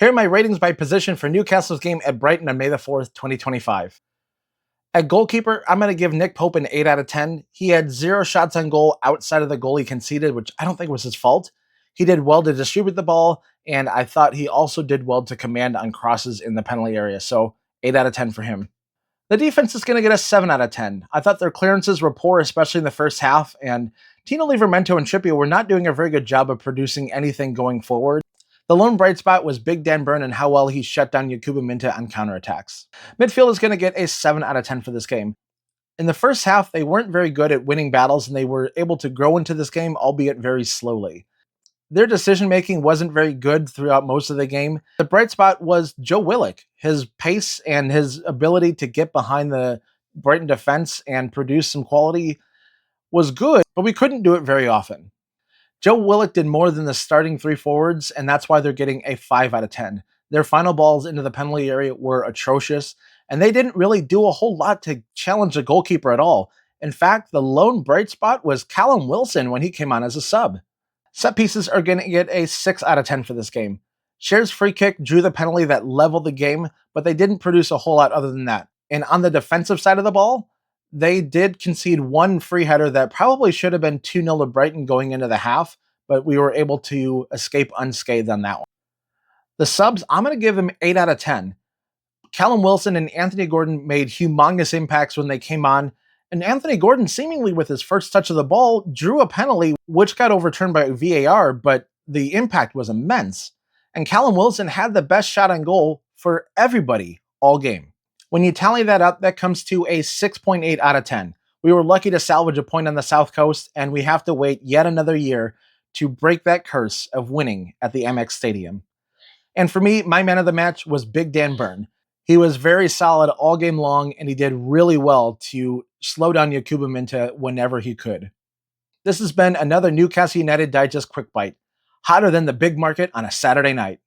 Here are my ratings by position for Newcastle's game at Brighton on May the 4th, 2025. At goalkeeper, I'm going to give Nick Pope an 8 out of 10. He had 0 shots on goal outside of the goal he conceded, which I don't think was his fault. He did well to distribute the ball, and I thought he also did well to command on crosses in the penalty area, so 8 out of 10 for him. The defense is going to get a 7 out of 10. I thought their clearances were poor, especially in the first half, and Tino Livramento and Trippier were not doing a very good job of producing anything going forward. The lone bright spot was Big Dan Burn and how well he shut down Yakubu Minta on counterattacks. Midfield is going to get a 7 out of 10 for this game. In the first half, they weren't very good at winning battles, and they were able to grow into this game, albeit very slowly. Their decision-making wasn't very good throughout most of the game. The bright spot was Joe Willock. His pace and his ability to get behind the Brighton defense and produce some quality was good, but we couldn't do it very often. Joe Willock did more than the starting 3 forwards, and that's why they're getting a 5 out of 10. Their final balls into the penalty area were atrocious, and they didn't really do a whole lot to challenge the goalkeeper at all. In fact, the lone bright spot was Callum Wilson when he came on as a sub. Set pieces are going to get a 6 out of 10 for this game. Cher's free kick drew the penalty that leveled the game, but they didn't produce a whole lot other than that. And on the defensive side of the ball, they did concede 1 free header that probably should have been 2-0 to Brighton going into the half, but we were able to escape unscathed on that one. The subs, I'm going to give them 8 out of 10. Callum Wilson and Anthony Gordon made humongous impacts when they came on, and Anthony Gordon, seemingly with his first touch of the ball, drew a penalty which got overturned by VAR, but the impact was immense. And Callum Wilson had the best shot on goal for everybody all game. When you tally that up, that comes to a 6.8 out of 10. We were lucky to salvage a point on the South Coast, and we have to wait yet another year to break that curse of winning at the MX Stadium. And for me, my man of the match was Big Dan Burn. He was very solid all game long, and he did really well to slow down Yakubu Minta whenever he could. This has been another Newcastle United Digest Quick Bite, hotter than the big market on a Saturday night.